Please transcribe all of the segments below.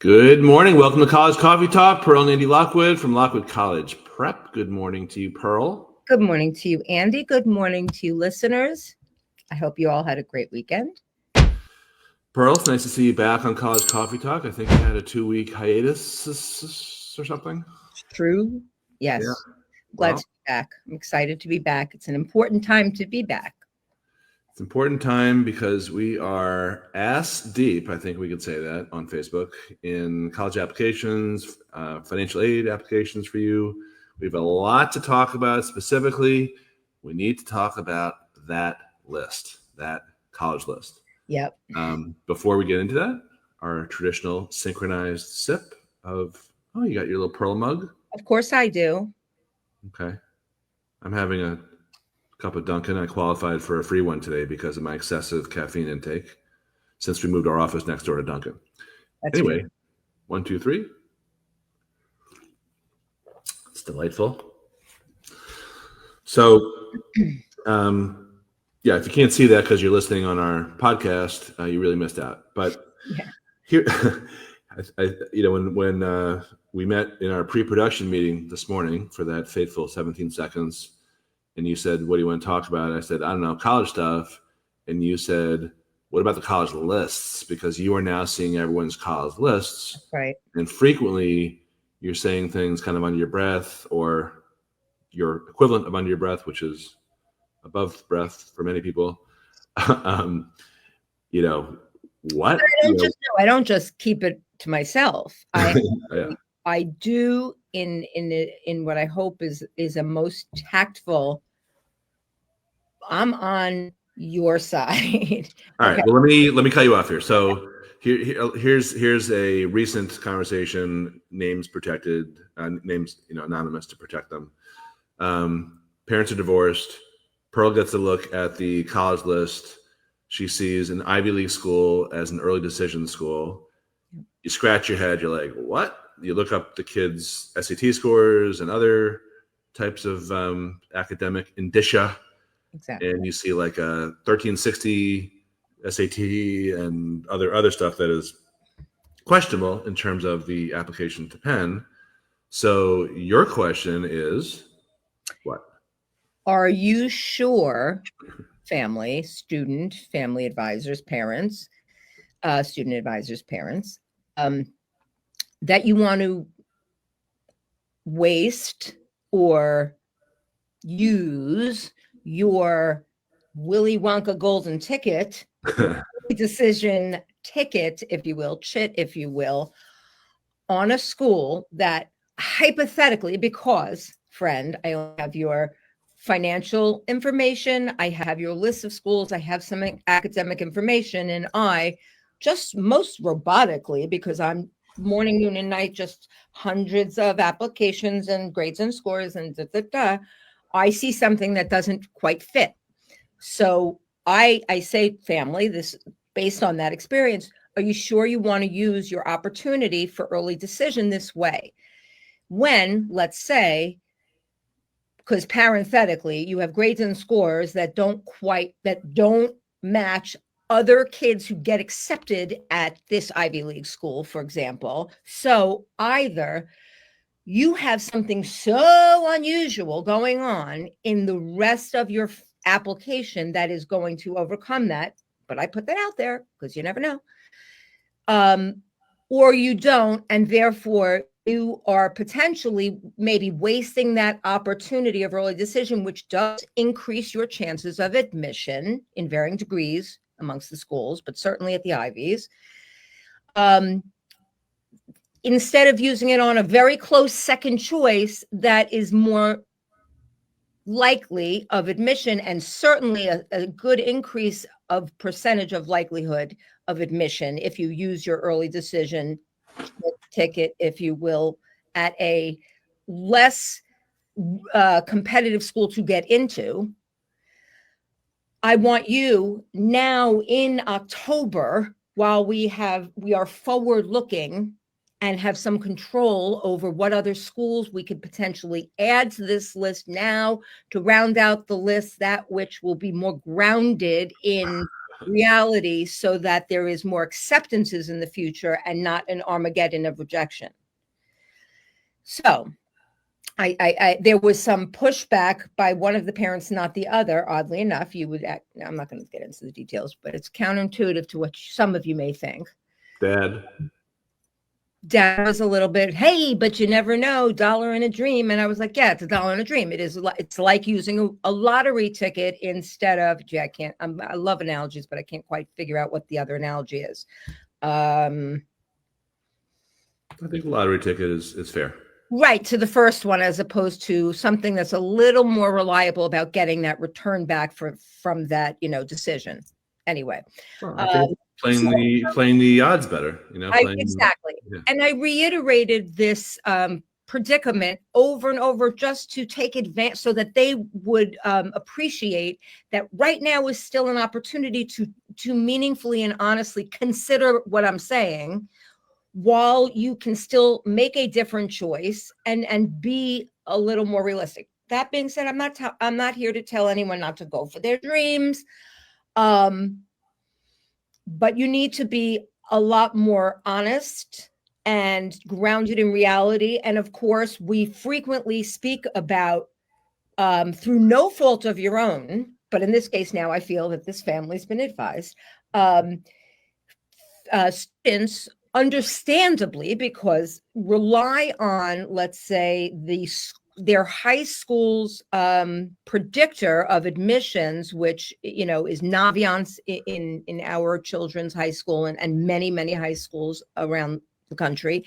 Good morning. Welcome to College Coffee Talk. Pearl and Andy Lockwood from Lockwood College Prep. Good morning to you, Pearl. Good morning to you, Andy. Good morning to you, listeners. I hope you all had a great weekend. Pearl, it's nice to see you back on College Coffee Talk. I think you had a 2-week hiatus or something. True. Yes. Yeah. Glad to be back. I'm excited to be back. It's an important time to be back. It's an important time because we are ass deep, I think we could say that, on Facebook, in college applications, financial aid applications for you. We have a lot to talk about. Specifically, we need to talk about that list, that college list. Yep. Before we get into that, our traditional synchronized sip of, you got your little Pearl mug? Of course I do. Okay. I'm having a cup of Dunkin'. I qualified for a free one today because of my excessive caffeine intake since we moved our office next door to Dunkin'. Anyway, good. 1, 2, 3. It's delightful. So, yeah, if you can't see that because you're listening on our podcast, you really missed out. But here, when we met in our pre-production meeting this morning for that fateful 17 seconds, and you said, what do you want to talk about? I said, I don't know, college stuff. And you said, what about the college lists? Because you are now seeing everyone's college lists. Right. And frequently you're saying things kind of under your breath or your equivalent of under your breath, which is above breath for many people. What? I don't just keep it to myself. Yeah. I do in what I hope is a most tactful. I'm on your side. All right. Well, let me cut you off here. So here's a recent conversation. Names protected. Names anonymous to protect them. Parents are divorced. Pearl gets a look at the college list. She sees an Ivy League school as an early decision school. You scratch your head. You're like, what? You look up the kids' SAT scores and other types of academic indicia. Exactly. And you see like a 1360 SAT and other stuff that is questionable in terms of the application to Penn. So your question is what? Are you sure, family advisors, parents, student advisors, parents, that you want to waste or use your Willy Wonka golden ticket, decision ticket, if you will, chit, if you will, on a school that hypothetically, because, friend, I only have your financial information, I have your list of schools, I have some academic information, and I just most robotically, because I'm morning, noon, and night, just hundreds of applications and grades and scores and I see something that doesn't quite fit. So I say, family, this based on that experience, are you sure you want to use your opportunity for early decision this way? When, let's say, because parenthetically, you have grades and scores that don't match other kids who get accepted at this Ivy League school, for example. So either you have something so unusual going on in the rest of your application that is going to overcome that, but I put that out there because you never know, or you don't, and therefore you are potentially maybe wasting that opportunity of early decision, which does increase your chances of admission in varying degrees amongst the schools, but certainly at the Ivies. Instead of using it on a very close second choice that is more likely of admission and certainly a good increase of percentage of likelihood of admission if you use your early decision ticket, if you will, at a less competitive school to get into. I want you now in October, while we are forward looking and have some control over what other schools we could potentially add to this list now to round out the list, that which will be more grounded in reality so that there is more acceptances in the future and not an Armageddon of rejection. So there was some pushback by one of the parents, not the other. Oddly enough, you would act, I'm not going to get into the details, but it's counterintuitive to what some of you may think. Dad was a little bit, hey, but you never know, dollar in a dream. And I was like, yeah, it's a dollar in a dream. It's like using a lottery ticket instead of, I love analogies, but I can't quite figure out what the other analogy is. I think the lottery ticket is fair. Right, to the first one, as opposed to something that's a little more reliable about getting that return back from that, decision. Anyway. Well, playing the odds better, exactly. Yeah. And I reiterated this predicament over and over just to take advantage so that they would appreciate that right now is still an opportunity to meaningfully and honestly consider what I'm saying, while you can still make a different choice and be a little more realistic. That being said, I'm not here to tell anyone not to go for their dreams. But you need to be a lot more honest and grounded in reality. And of course, we frequently speak about, through no fault of your own, but in this case now I feel that this family's been advised, students understandably, because rely on, let's say, their high school's predictor of admissions, which is Naviance in our children's high school and many, many high schools around the country.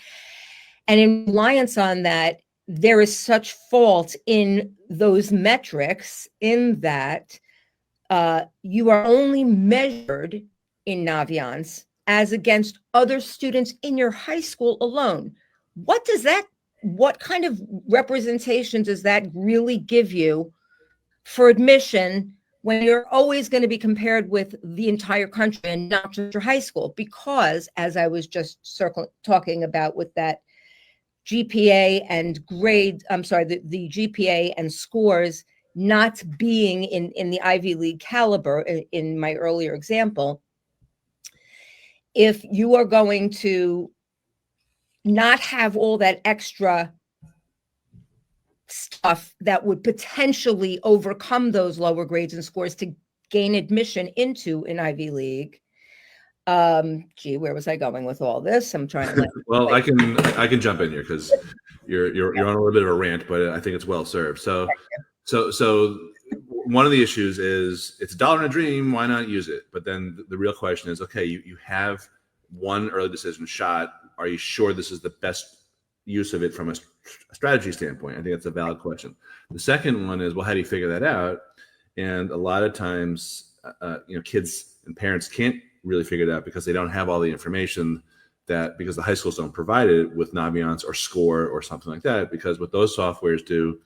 And in reliance on that, there is such fault in those metrics in that you are only measured in Naviance as against other students in your high school alone. What kind of representation does that really give you for admission when you're always going to be compared with the entire country and not just your high school? Because, as I was just talking about with that GPA and grade, the GPA and scores not being in the Ivy League caliber in my earlier example, if you are going to not have all that extra stuff that would potentially overcome those lower grades and scores to gain admission into an Ivy League. Where was I going with all this? I'm trying to. Well, I can jump in here because you're on a little bit of a rant, but I think it's well served. So one of the issues is it's a dollar in a dream. Why not use it? But then the real question is, okay, you have one early decision shot. Are you sure this is the best use of it from a strategy standpoint? I think that's a valid question. The second one is, well, how do you figure that out? And a lot of times, kids and parents can't really figure it out because they don't have all the information because the high schools don't provide it with Naviance or Score or something like that. Because what those softwares do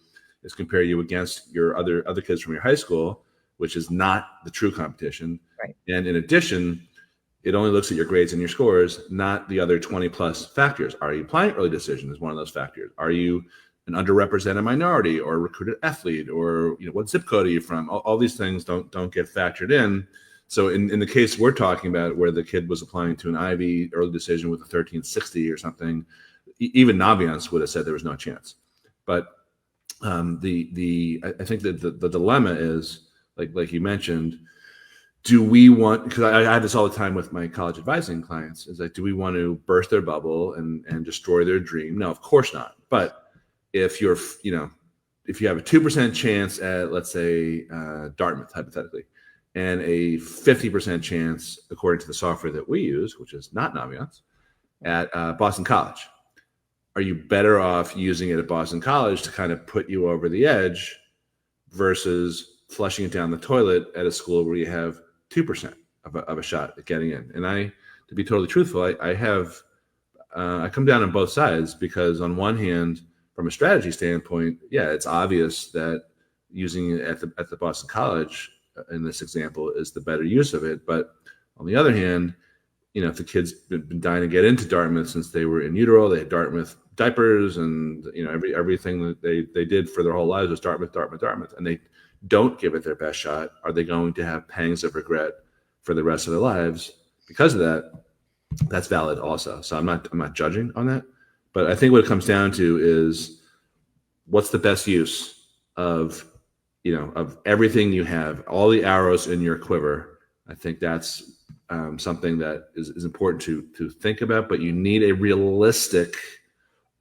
is compare you against your other kids from your high school, which is not the true competition. Right. And in addition, it only looks at your grades and your scores, not the other 20 plus factors. Are you applying early decision is one of those factors. Are you an underrepresented minority or a recruited athlete, or what zip code are you from? All these things don't get factored in. So in the case we're talking about, where the kid was applying to an Ivy early decision with a 1360 or something, even Naviance would have said there was no chance. But I think that the dilemma is, like you mentioned, do we want, because I have this all the time with my college advising clients, is like, do we want to burst their bubble and destroy their dream? No, of course not. But if you have a 2% chance at, let's say, Dartmouth, hypothetically, and a 50% chance, according to the software that we use, which is not Naviance, at Boston College, are you better off using it at Boston College to kind of put you over the edge versus flushing it down the toilet at a school where you have 2% of a shot at getting in? And to be totally truthful, I come down on both sides, because on one hand, from a strategy standpoint, yeah, it's obvious that using it at the Boston College in this example is the better use of it. But on the other hand, if the kid's been dying to get into Dartmouth since they were in utero, they had Dartmouth diapers, and everything that they did for their whole lives was Dartmouth, and they don't give it their best shot, are they going to have pangs of regret for the rest of their lives because of that, that's valid also. So I'm not judging on that, but I think what it comes down to is what's the best use of of everything you have, all the arrows in your quiver. I think that's something that is important to think about, but you need a realistic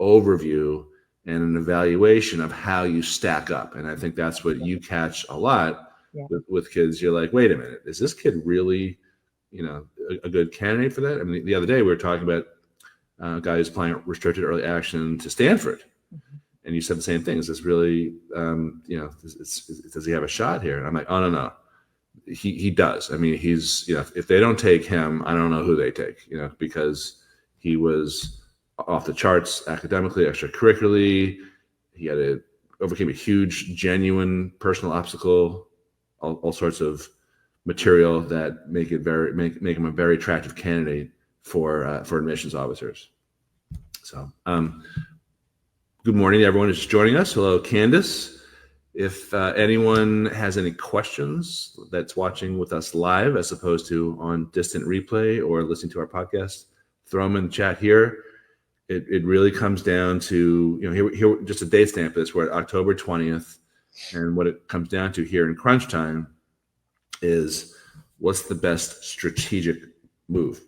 overview and an evaluation of how you stack up. And I think that's what you catch a lot with kids. You're like, wait a minute, is this kid really, a good candidate for that? I mean, the other day we were talking about a guy who's applying restricted early action to Stanford. And you said the same thing. Is this really, does he have a shot here? And I'm like, oh, no. He does. I mean, he's, if they don't take him, I don't know who they take, because he was off the charts academically, extracurricularly. He overcame a huge, genuine personal obstacle, all sorts of material that make him a very attractive candidate for admissions officers. So, good morning, everyone who's joining us. Hello, Candace. If anyone has any questions that's watching with us live as opposed to on distant replay or listening to our podcast, throw them in the chat here. It really comes down to, here just a date stamp this. We're at October 20th. And what it comes down to here in crunch time is what's the best strategic move?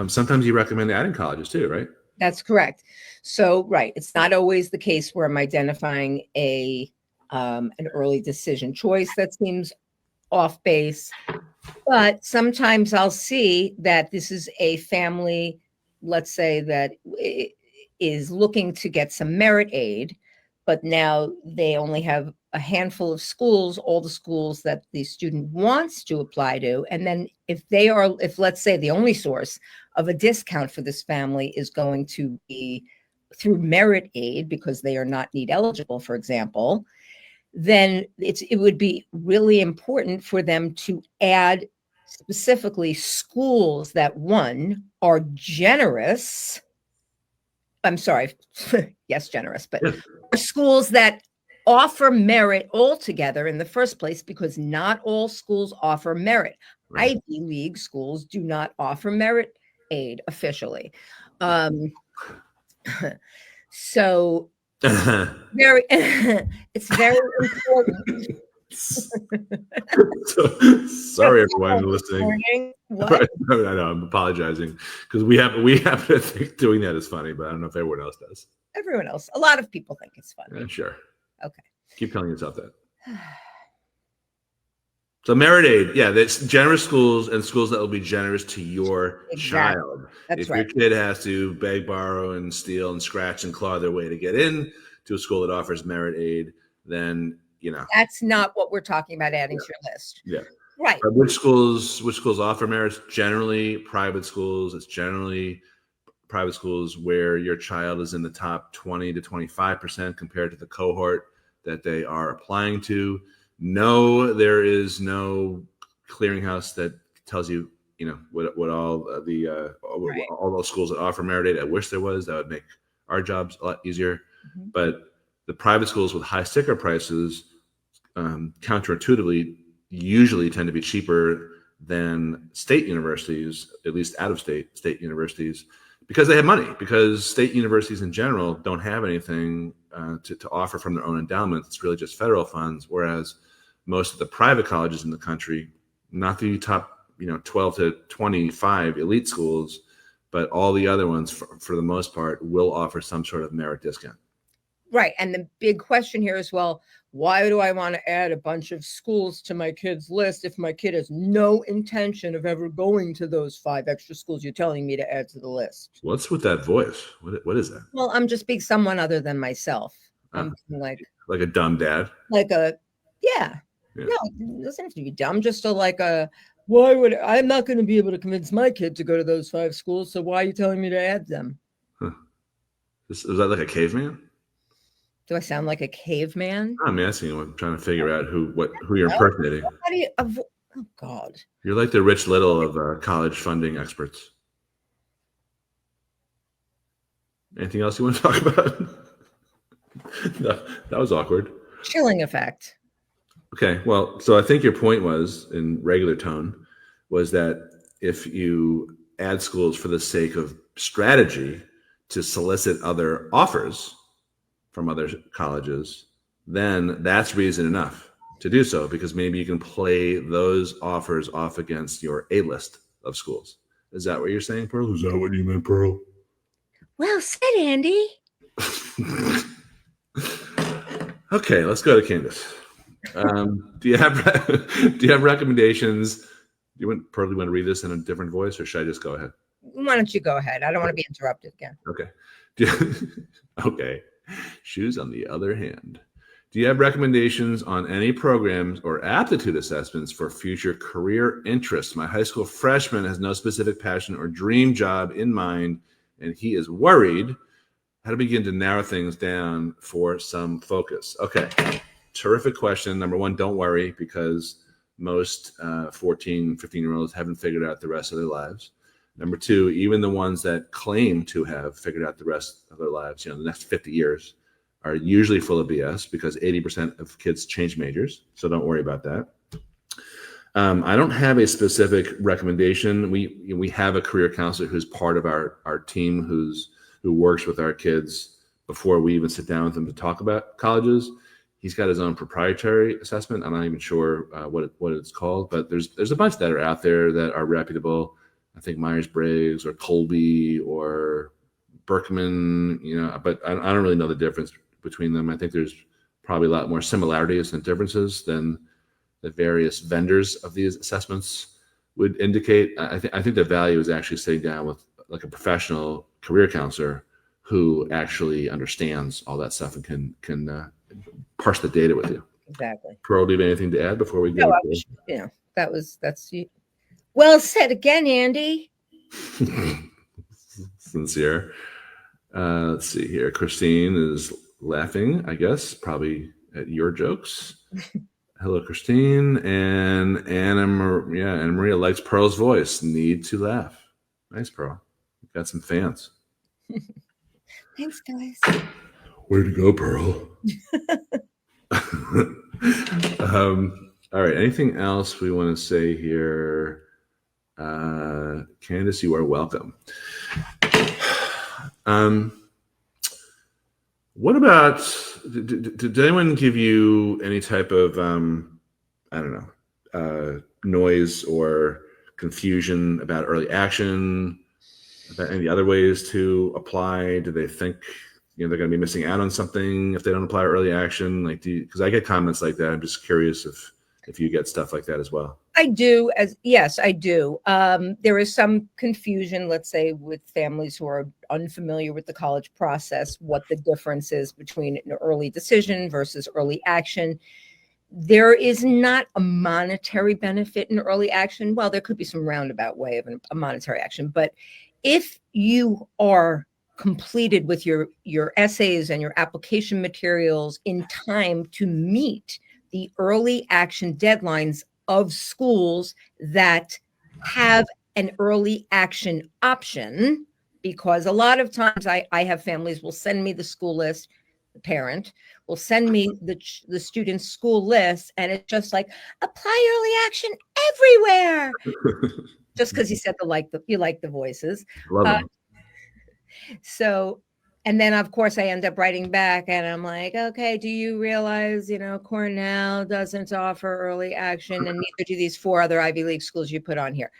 Sometimes you recommend adding colleges too, right? That's correct. So, right. It's not always the case where I'm identifying an early decision choice that seems off base, but sometimes I'll see that this is a family, let's say, that is looking to get some merit aid, but now they only have a handful of schools, all the schools that the student wants to apply to. And then if let's say the only source of a discount for this family is going to be through merit aid because they are not need eligible, for example, then it would be really important for them to add specifically schools that, one, are generous. I'm sorry, yes, generous, but schools that offer merit altogether in the first place, because not all schools offer merit. Right. Ivy League schools do not offer merit aid officially. So it's very important. Sorry, everyone listening. What? I know, I'm apologizing because we have to think doing that is funny, but I don't know if everyone else does. Everyone else, a lot of people think it's funny. Yeah, sure. Okay. Keep telling yourself that. So merit aid, that's generous schools and schools that will be generous to your child. That's right. If your kid has to beg, borrow, and steal and scratch and claw their way to get in to a school that offers merit aid, then that's not what we're talking about adding to your list. Yeah. Right. But which schools offer merits? Generally private schools. It's generally private schools where your child is in the top 20 to 25% compared to the cohort that they are applying to. No, there is no clearinghouse that tells you, what all all those schools that offer merit aid. I wish there was. That would make our jobs a lot easier. Mm-hmm. But the private schools with high sticker prices, counterintuitively, usually tend to be cheaper than state universities, at least out-of-state universities, because they have money. Because state universities in general don't have anything to offer from their own endowments. It's really just federal funds, whereas most of the private colleges in the country, not the top 12 to 25 elite schools, but all the other ones, for the most part, will offer some sort of merit discount. Right. And the big question here is, well, why do I want to add a bunch of schools to my kid's list if my kid has no intention of ever going to those 5 extra schools you're telling me to add to the list? What's with that voice? What is that? Well, I'm just being someone other than myself. I'm like a dumb dad. Yeah. No, it doesn't have to be dumb. Just I'm not going to be able to convince my kid to go to those 5 schools. So why are you telling me to add them? Huh. Is that like a caveman? Do I sound like a caveman? I'm asking you. I'm trying to figure out who you're impersonating. Oh God! You're like the Rich Little of college funding experts. Anything else you want to talk about? No, that was awkward. Chilling effect. Okay, well, so I think your point was, in regular tone, was that if you add schools for the sake of strategy to solicit other offers from other colleges, then that's reason enough to do so, because maybe you can play those offers off against your A list of schools. Is that what you're saying, Pearl? Is that what you meant, Pearl? Well said, Andy. Okay, let's go to Candace. Do you have recommendations? Pearl, do you want to read this in a different voice, or should I just go ahead? Why don't you go ahead? I don't want to be interrupted again. Okay. Okay. Shoes on the other hand. Do you have recommendations on any programs or aptitude assessments for future career interests? My high school freshman has no specific passion or dream job in mind, and he is worried. How to begin to narrow things down for some focus? Okay. Terrific question. Number one, don't worry, because most 14, 15-year-olds haven't figured out the rest of their lives. Number two, even the ones that claim to have figured out the rest of their lives, the next 50 years, are usually full of BS, because 80% of kids change majors. So don't worry about that. I don't have a specific recommendation. We have a career counselor who's part of our team who works with our kids before we even sit down with them to talk about colleges. He's got his own proprietary assessment. I'm not even sure what it's called, but there's a bunch that are out there that are reputable. I think Myers-Briggs or Colby or Berkman, but I don't really know the difference between them. I think there's probably a lot more similarities than differences than the various vendors of these assessments would indicate. I think the value is actually sitting down with like a professional career counselor who actually understands all that stuff and can parse the data with you. Exactly. Pearl, do you have anything to add before we go? No, that's well said again, Andy. Sincere. Let's see here. Christine is laughing, I guess, probably at your jokes. Hello, Christine. And Anna Maria likes Pearl's voice. Need to laugh. Nice, Pearl. You've got some fans. Thanks, guys. Way to go, Pearl. All right. Anything else we want to say here? Candace, you are welcome. What about, did anyone give you any type of, noise or confusion about early action, about any other ways to apply? Do they think, they're going to be missing out on something if they don't apply early action? Because I get comments like that. I'm just curious if you get stuff like that as well. I do. Yes, I do. There is some confusion, let's say, with families who are unfamiliar with the college process, what the difference is between an early decision versus early action. There is not a monetary benefit in early action. Well, there could be some roundabout way of a monetary action, but if you are completed with your essays and your application materials in time to meet the early action deadlines of schools that have an early action option, because a lot of times I have families will send me the school list, the parent will send me the student's school list, and it's just like, apply early action everywhere. Just because you said you like the voices. Love them. So, and then of course I end up writing back and I'm like, okay, do you realize, Cornell doesn't offer early action, and neither do these 4 other Ivy League schools you put on here.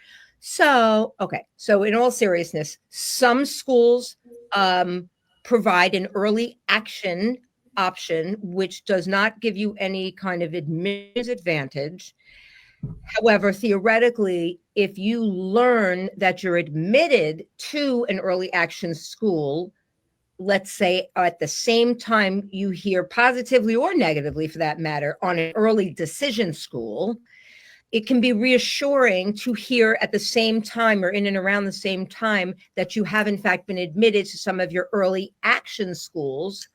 So, okay. So in all seriousness, some schools provide an early action option, which does not give you any kind of admissions advantage. However, theoretically, if you learn that you're admitted to an early action school, let's say at the same time you hear positively or negatively, for that matter, on an early decision school, it can be reassuring to hear at the same time or in and around the same time that you have in fact been admitted to some of your early action schools.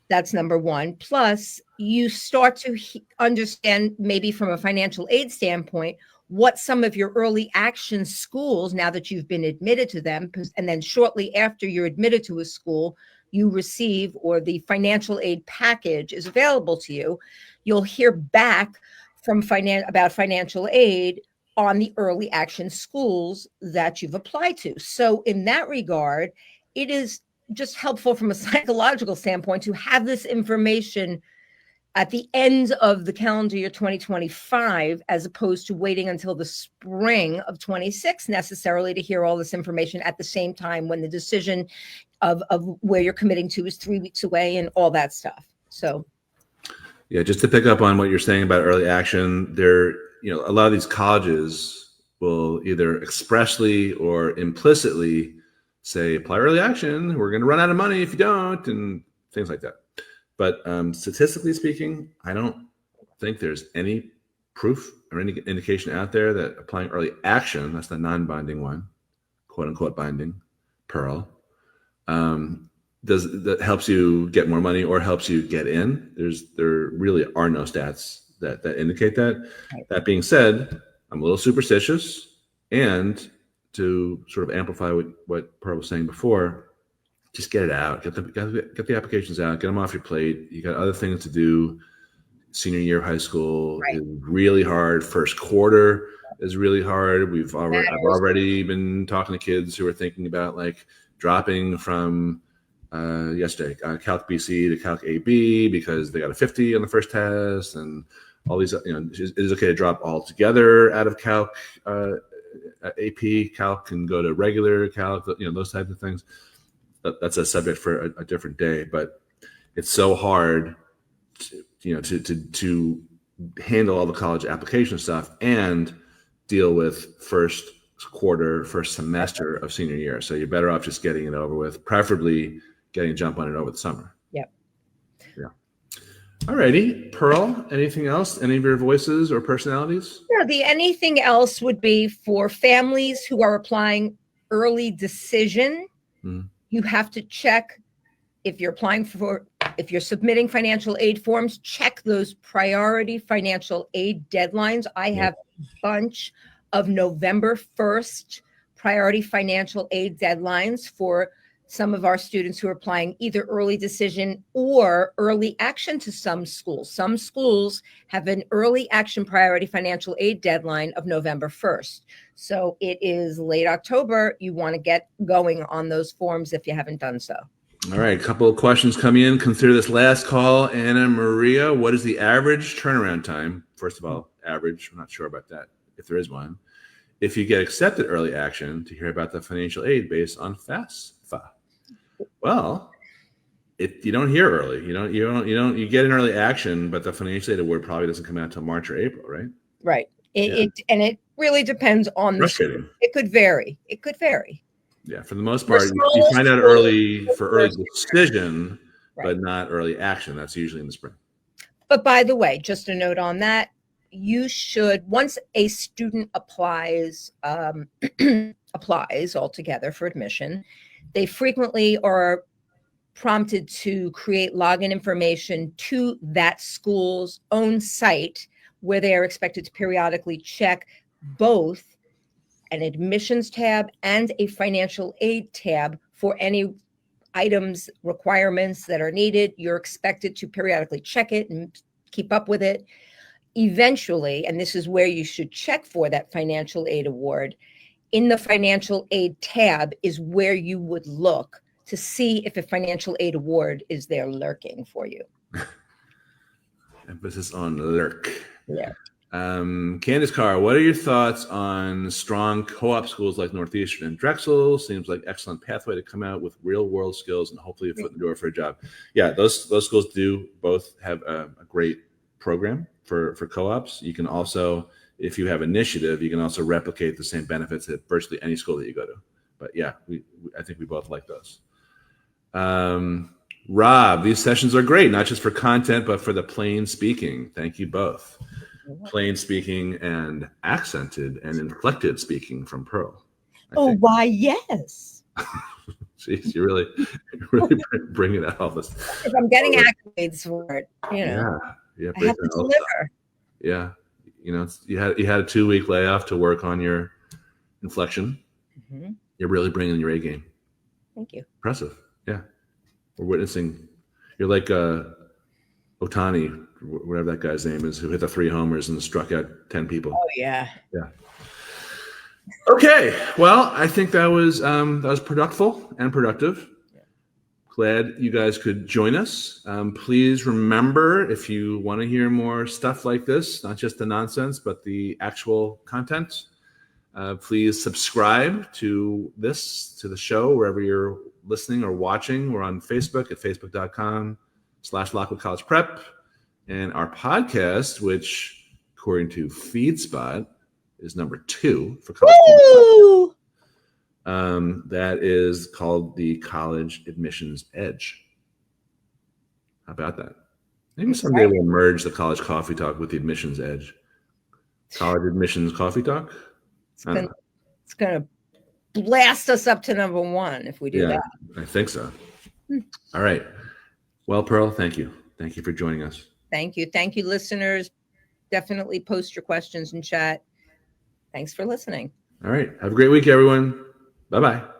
That's number one. Plus, you start to understand, maybe from a financial aid standpoint, what some of your early action schools, now that you've been admitted to them, and then shortly after you're admitted to a school, you receive, or the financial aid package is available to you, you'll hear back from about financial aid on the early action schools that you've applied to. So in that regard, it is just helpful from a psychological standpoint to have this information at the end of the calendar year 2025, as opposed to waiting until the spring of 26 necessarily to hear all this information at the same time when the decision of where you're committing to is 3 weeks away and all that stuff. So yeah, just to pick up on what you're saying about early action, there, a lot of these colleges will either expressly or implicitly say, apply early action, we're going to run out of money if you don't, and things like that. But statistically speaking, I don't think there's any proof or any indication out there that applying early action, that's the non-binding one, quote unquote binding, Pearl, that helps you get more money or helps you get in. There really are no stats that indicate that. Right. That being said, I'm a little superstitious, and to sort of amplify what Pearl was saying before, just get it out. Get the applications out. Get them off your plate. You got other things to do. Senior year of high school is really hard. First quarter is really hard. I've already been talking to kids who are thinking about like dropping from yesterday Calc BC to Calc AB because they got a 50 on the first test, and all these. It is okay to drop altogether out of Calc, AP Calc, and go to regular Calc. Those types of things. That's a subject for a different day, but it's so hard to handle all the college application stuff and deal with first semester of senior year. So you're better off just getting it over with, preferably getting a jump on it over the summer. Yep. Yeah. All righty. Pearl, anything else? Any of your voices or personalities? Yeah, the anything else would be for families who are applying early decision. Mm-hmm. You have to check if you're submitting financial aid forms, check those priority financial aid deadlines. I have a bunch of November 1st priority financial aid deadlines for some of our students who are applying either early decision or early action to some schools. Some schools have an early action priority financial aid deadline of November 1st. So it is late October. You want to get going on those forms if you haven't done so. All right, a couple of questions coming in. Consider this last call. Anna Maria, what is the average turnaround time? First of all, average, I'm not sure about that, if there is one. If you get accepted early action, to hear about the financial aid based on FAFSA. Well, you don't hear early. You get an early action, but the financial aid award probably doesn't come out until March or April, right? Right. It really depends on Frustrating. It could vary. Yeah, for the most part, you find out early for early decision, but not early action. That's usually in the spring. But by the way, just a note on that, you should, once a student applies altogether for admission, they frequently are prompted to create login information to that school's own site, where they are expected to periodically check both an admissions tab and a financial aid tab for any items, requirements that are needed. You're expected to periodically check it and keep up with it. Eventually, and this is where you should check for that financial aid award, in the financial aid tab is where you would look to see if a financial aid award is there lurking for you. Emphasis on lurk. Yeah. Candace Carr, what are your thoughts on strong co-op schools like Northeastern and Drexel? Seems like excellent pathway to come out with real world skills and hopefully a foot in the door for a job. Yeah, those schools do both have a great program for co-ops. You can also, if you have initiative, you can also replicate the same benefits at virtually any school that you go to. But yeah, I think we both like those. Rob, these sessions are great, not just for content, but for the plain speaking. Thank you both. Plain speaking and accented and inflected speaking from Pearl. Why, yes. Jeez, you're really bringing out all this. If I'm getting accolades for it, Yeah. I have to deliver. Yeah. You had a 2-week layoff to work on your inflection. Mm-hmm. You're really bringing your A game. Thank you. Impressive. Yeah. We're witnessing. You're like Otani, whatever that guy's name is, who hit the 3 homers and struck out 10 people. Oh, yeah. Yeah. Okay. Well, I think that was productive and productive. Glad you guys could join us. Please remember, if you want to hear more stuff like this, not just the nonsense, but the actual content, please subscribe to the show, wherever you're listening or watching. We're on Facebook at facebook.com/Lockwood College Prep. And our podcast, which according to FeedSpot is number 2 for college. Woo! That is called the College Admissions Edge. How about that? Maybe someday we'll merge the College Coffee Talk with the Admissions Edge. College Admissions Coffee Talk? It's going to blast us up to number 1 if we do that. I think so. All right. Well, Pearl, thank you. Thank you for joining us. Thank you. Thank you, listeners. Definitely post your questions in chat. Thanks for listening. All right. Have a great week, everyone. Bye-bye.